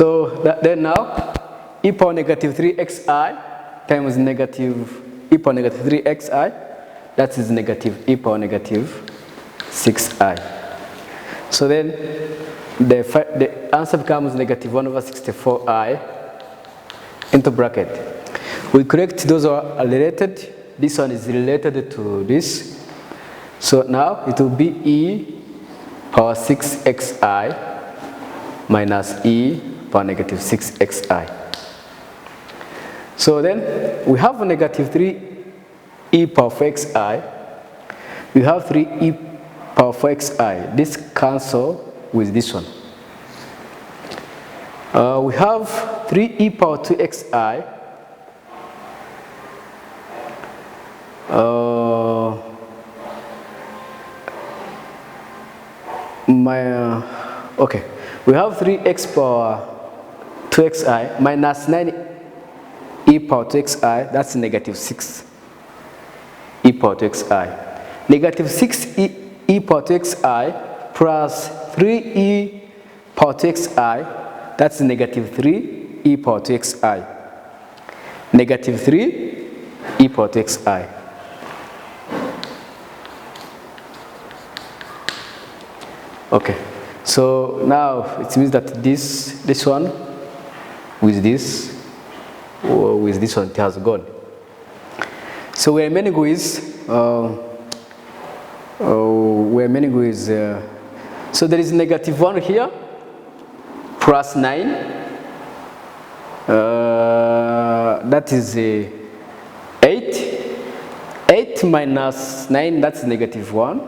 So then now, e power negative 3xi times negative e power negative 3xi, that is negative e power negative 6i. So then the answer becomes negative 1 over 64i into bracket. We correct those are related. This one is related to this. So now it will be e power 6xi minus e power negative 6xi. So then we have negative 3 e power 4xi. We have 3 e power 4xi. This cancel with this one. We have 3 e power 2xi. Okay, we have 3x power 2xi minus 9 e power 2xi, that's negative 6 e power 2xi. Negative 6 e power 2xi plus 3 e power 2xi, that's negative 3 e power 2xi. Negative 3 e power 2xi. Okay, so now it means that this one with this one it has gone. So we are remaining with so there is negative 1 here plus 9, that is 8 minus 9, that's negative 1.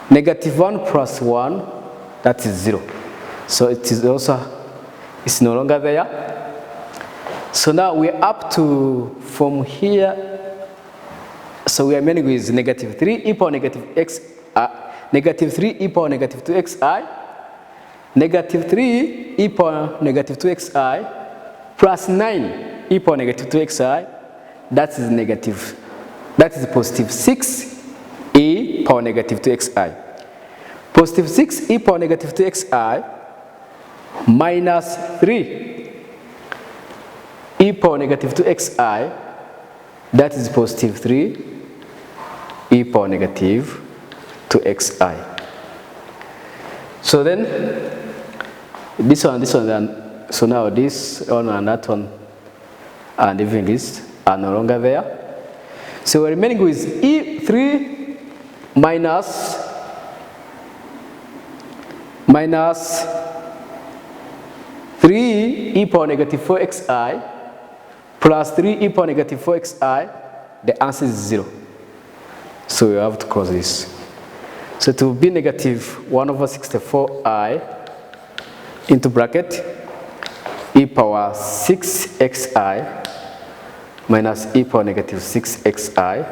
Negative 1 plus 1, that is 0. So it is also, it's no longer there. So now we're up to, from here, so we are remaining with negative 3 e power negative x, negative 3 e power negative 2xi, negative 3 e power negative 2xi, plus 9 e power negative 2xi, that is negative, that is positive 6 e power negative 2xi. Positive 6 e power negative 2xi minus 3 e power negative 2xi, that is positive 3 e power negative 2xi. So then this one, so now this one and that one and even this are no longer there. So we're remaining with E3 minus 3 e power negative 4xi plus 3 e power negative 4xi, the answer is 0. So we have to cross this. So it will be negative 1 over 64i into bracket e power 6xi minus e power negative 6xi.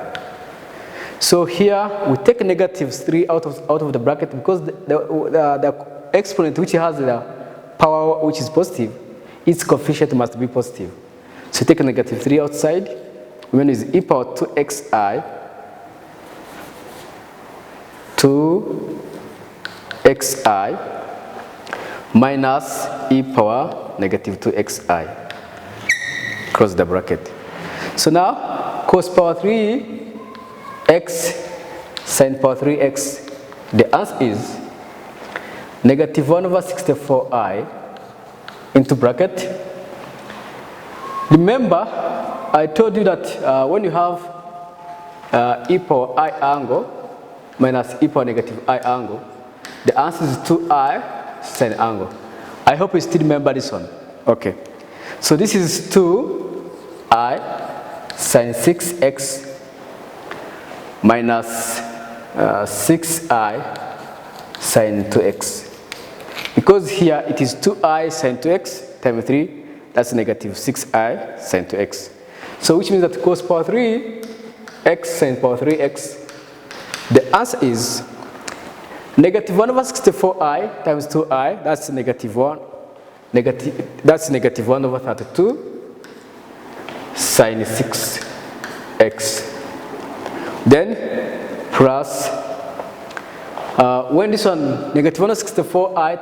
So here we take negative 3 out of the bracket because the exponent which has the power which is positive, its coefficient must be positive. So take negative 3 outside, when is e power 2xi minus e power negative 2xi. Close the bracket. So now cos power 3x sin power 3x, the answer is negative 1 over 64i into bracket. Remember, I told you that when you have e power I angle minus e power negative I angle, the answer is 2i sin angle. I hope you still remember this one. Okay. So this is 2i sin 6x minus 6i sin 2x. Because here it is 2i sin 2x times 3, that's negative 6i sin 2x. So which means that cos power 3x sin power 3x, the answer is negative 1 over 64i times 2i, that's negative 1, that's negative 1 over 32 sin 6x. Then plus, when this one, negative 1 over 64i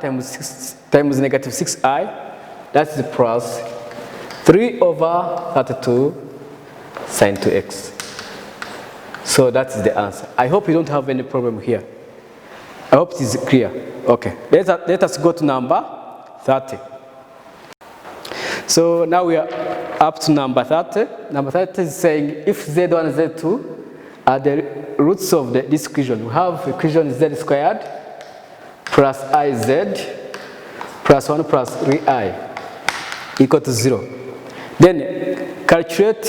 times negative 6i, That's the plus 3 over 32 sine 2x. So that's the answer. I hope you don't have any problem here. I hope it is clear. Okay, let us go to number 30. So now we are up to number 30. Number 30 is saying if z1 and z2 are the roots of this equation, we have equation z squared plus iz plus 1 plus 3i equal to 0. Then calculate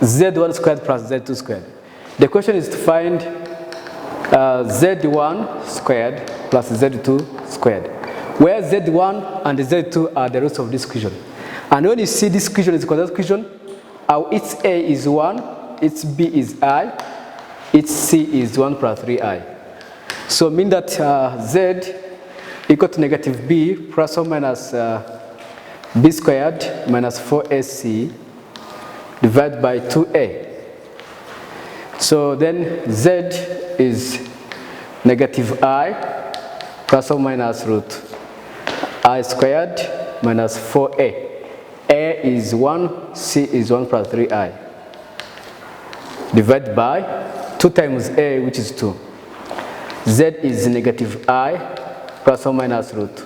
z1 squared plus z2 squared. The question is to find z1 squared plus z2 squared, where z1 and z2 are the roots of this equation. And when you see this equation is quadratic equation, its a is 1, its b is I, its c is 1 plus 3i. So mean that z equal to negative b plus or minus b squared minus 4ac divided by 2a. So then z is negative I plus or minus root I squared minus 4a. A is 1, C is 1 plus 3i. Divided by 2 times A, which is 2. Z is negative I plus or minus root.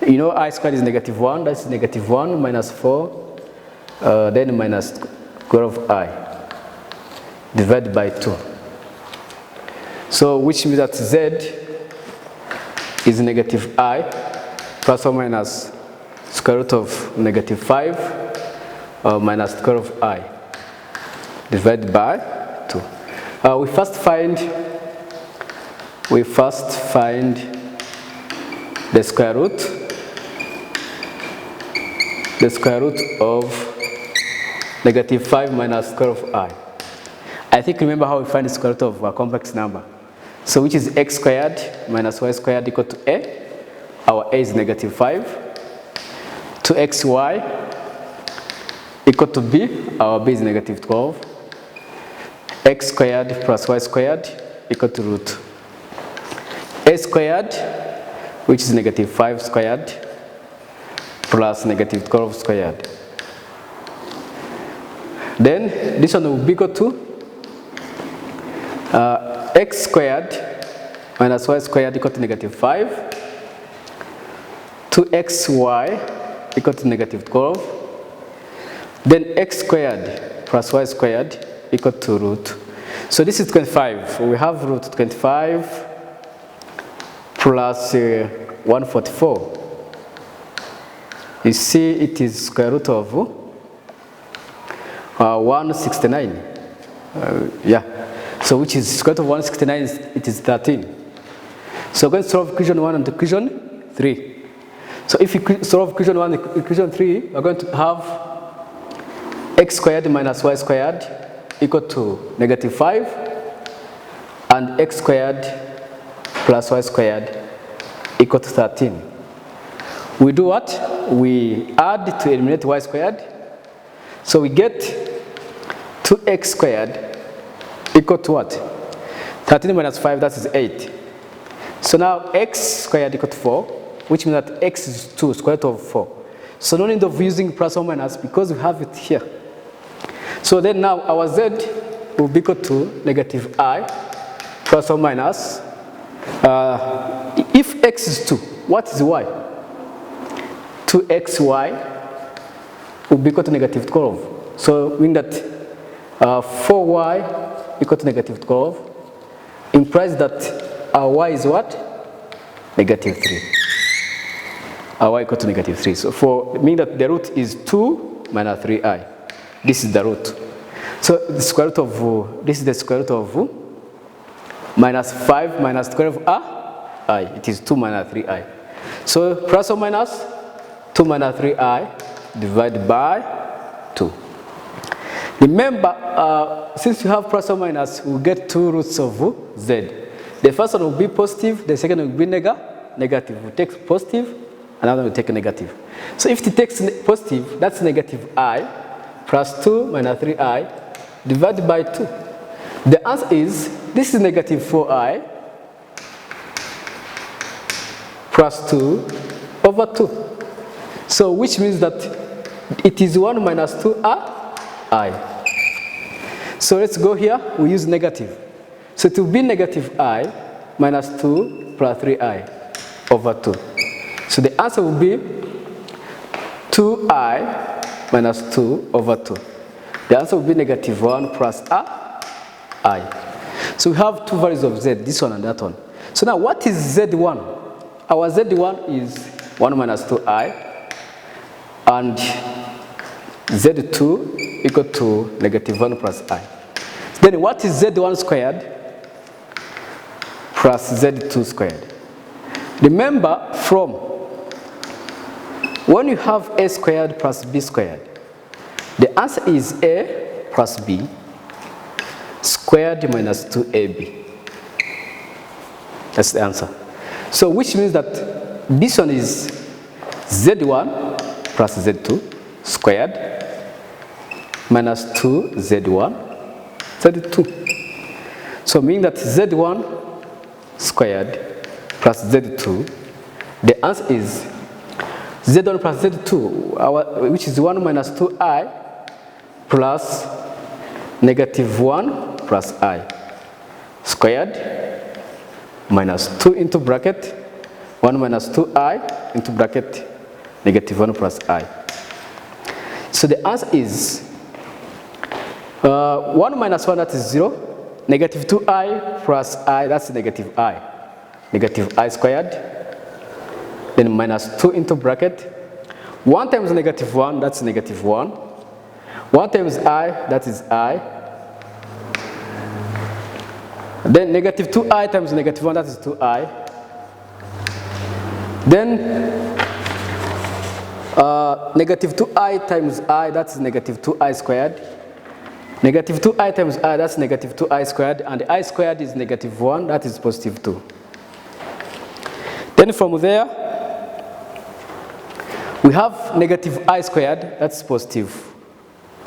You know I squared is negative 1, that's negative 1 minus 4, then minus square of I. Divided by 2. So which means that Z is negative I plus or minus square root of negative 5 minus square of I divided by 2. We first find the square root of negative 5 minus square of I. I think remember how we find the square root of a complex number. So which is x squared minus y squared equal to a. Our a is negative 5. 2xy equal to b. Our b is negative 12. X squared plus y squared equal to root a squared, which is negative 5 squared plus negative 12 squared. Then this one will be equal to x squared minus y squared equal to negative 5. 2xy equal to negative 12. Then x squared plus y squared equal to root. So this is 25. We have root 25 plus 144. You see it is square root of 169. Yeah. So which is square root of 169, it is 13. So going to solve equation 1 and equation 3. So if you solve equation 1 and equation 3, we're going to have x squared minus y squared equal to negative 5 and x squared plus y squared equal to 13. We do what? We add to eliminate y squared. So we get 2x squared equal to what? 13 minus 5, that is 8. So now x squared equal to 4, which means that x is 2, square root of 4. So no need of using plus or minus because we have it here. So then now our z will be equal to negative I plus or minus. If x is 2, what is y? 2xy will be equal to negative 12. So meaning that 4y equal to negative 12 implies that our y is what? Negative 3. Our y equal to negative 3. So for meaning that the root is 2 minus 3i. This is the root. So the square root of this is the square root of minus 5 minus square root of I. It is 2 minus 3i. So plus or minus 2 minus 3i divided by 2. Remember, since you have plus or minus, we'll get two roots of z. The first one will be positive, the second will be negative. We take positive, another will take negative. So if it takes positive, that's negative I plus 2 minus 3i divided by 2. The answer is, this is negative 4i plus 2 over 2. So which means that it is 1 minus 2i. So let's go here, we use negative. So it will be negative I minus 2 plus 3i over 2. So the answer will be 2i minus 2 over 2. The answer will be negative 1 plus I. So we have two values of z, this one and that one. So now what is z1? Our z1 is 1 minus 2i, and z2 equal to negative 1 plus I. Then what is z1 squared plus z2 squared? Remember, from when you have a squared plus b squared, the answer is a plus b squared minus 2ab. That's the answer. So which means that this one is z1 plus z2 squared minus 2z1 z2. So meaning that z1 squared plus z2, the answer is z1 plus z2, which is 1 minus 2i plus negative 1 plus I squared minus 2 into bracket 1 minus 2i into bracket negative 1 plus I. So the answer is 1 minus 1, that is 0, negative 2i plus I, that's negative I squared, then minus 2 into bracket 1 times negative 1, that's negative 1, 1 times I, that is I, then negative 2i times negative 1, that is 2i. Then negative 2i times I, that's negative 2i squared. Negative 2i times I, that's negative 2i squared. And the I squared is negative 1, that is positive 2. Then from there, we have negative I squared, that's positive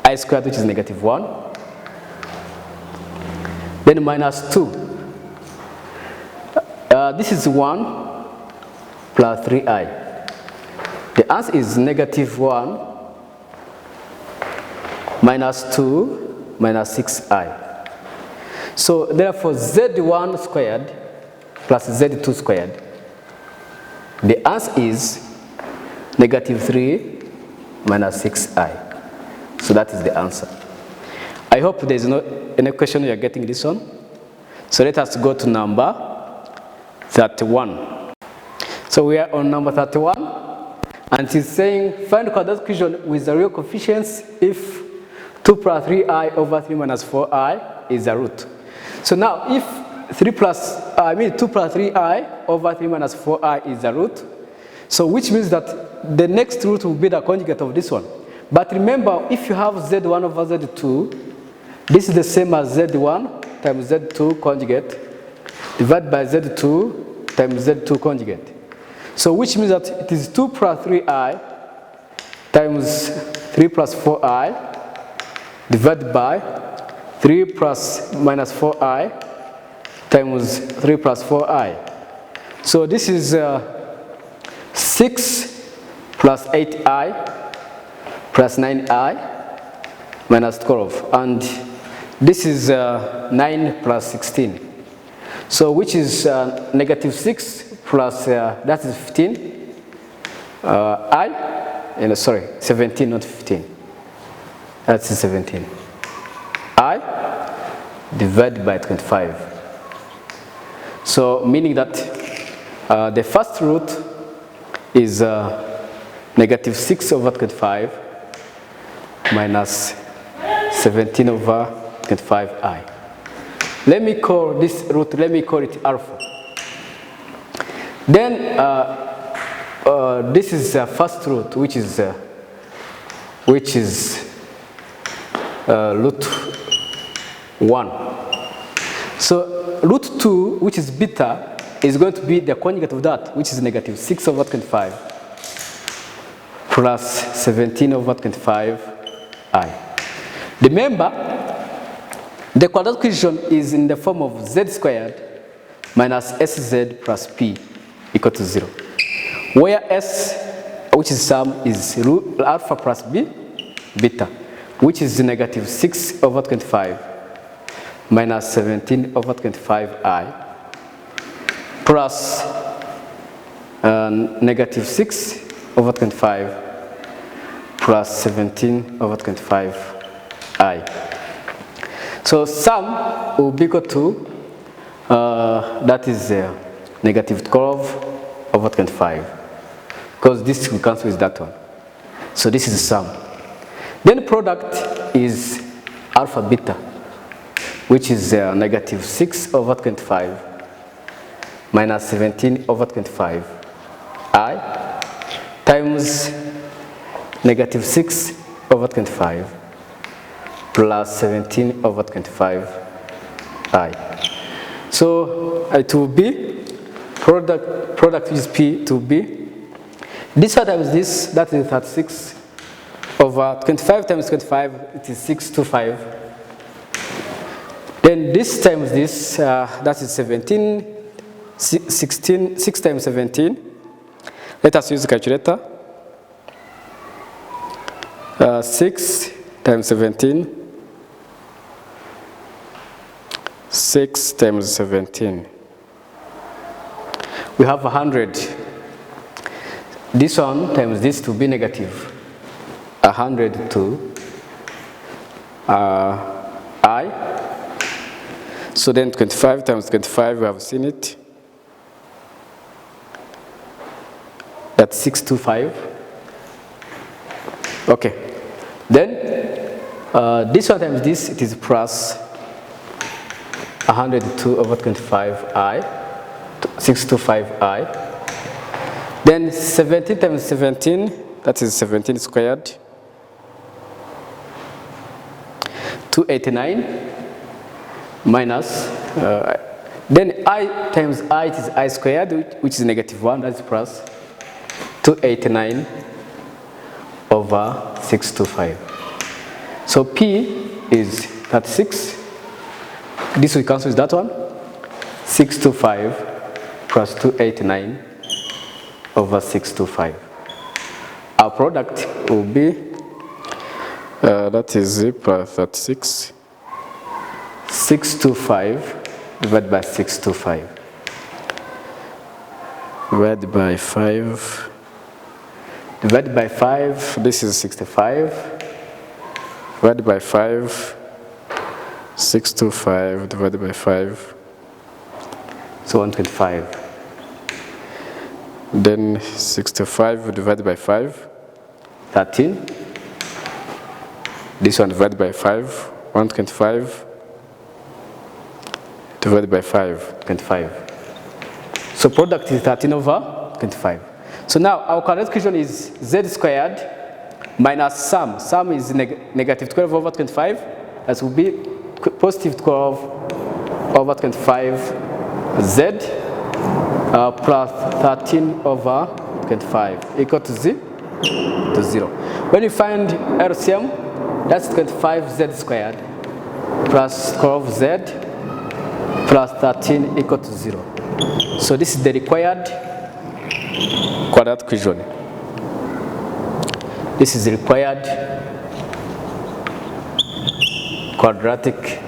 I squared, which is negative 1. Then minus 2. This is 1 plus 3i. The answer is negative 1 minus 2 minus 6i. So therefore z1 squared plus z2 squared, the answer is negative 3 minus 6i. So that is the answer. I hope there is no any question you are getting this one. So let us go to number 31. So we are on number 31, and it's saying find quadratic equation with the real coefficients if 2 plus 3i over 3 minus 4i is a root. So now if 2 plus 3i over 3 minus 4i is a root, so which means that the next root will be the conjugate of this one. But remember, if you have z1 over z2, this is the same as z1 times z2 conjugate divided by z2 times z2 conjugate. So which means that it is 2 plus 3i times 3 plus 4i divided by 3 plus minus 4i times 3 plus 4i. So this is 6 plus 8i plus 9i minus 12. And this is 9 plus 16. So which is negative 6 plus, that is 15. 17, not 15. That's 17. I divided by 25. So meaning that the first root is negative 6 over 25 minus 17 over 25i. Let me call this root, let me call it alpha. Then this is the first root, which is root 1. So root 2, which is beta, is going to be the conjugate of that, which is negative 6 over 25 plus 17 over 25i. Remember, the quadratic equation is in the form of z squared minus sz plus p equal to 0, where which is sum is root alpha plus b beta, which is negative 6 over 25 minus 17 over 25I plus negative 6 over 25 plus 17 over 25I. So sum will be equal to, that is negative 12 over 25, because this will cancel with that one. So this is the sum. Then product is alpha beta, which is negative 6 over 25 minus 17 over 25 I times negative 6 over 25 plus 17 over 25 I. So it will be product is P to be this one times this, that is 36 over 25 times 25, it is 625. Then this times this, that is 17, 16, 6 times 17. Let us use the calculator. 6 times 17. 6 times 17. We have 100. This one times this to be negative. 100 to I. So then 25 times 25, we have seen it. That's 625. Okay. Then this one times this, it is plus 102 over 25I, 625I. Then 17 times 17, that is 17 squared. 289 minus, then I times I, it is I squared, which is negative 1, that's plus 289 over 625. So P is 36. This will cancel with that one. 625 plus 289 over 625. Our product will be, that is plus 36. 625 divided by 625. Divided by 5. Divided by 5, this is 65. Divided by 5. 625 divided by 5. So 125. Then 65 divided by 5. 13. This one divided by 5. 125. Divided by 5, 25. So product is 13 over 25. So now our correct equation is z squared minus sum. Sum is negative 12 over 25. That will be positive 12 over 25 z plus 13 over 25 equal to 0. When you find LCM, that's 25z squared plus 12z plus 13 equal to 0. So this is the required quadratic equation. This is the required quadratic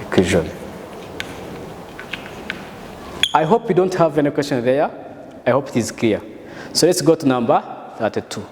equation. I hope you don't have any question there. I hope it is clear. So let's go to number 32.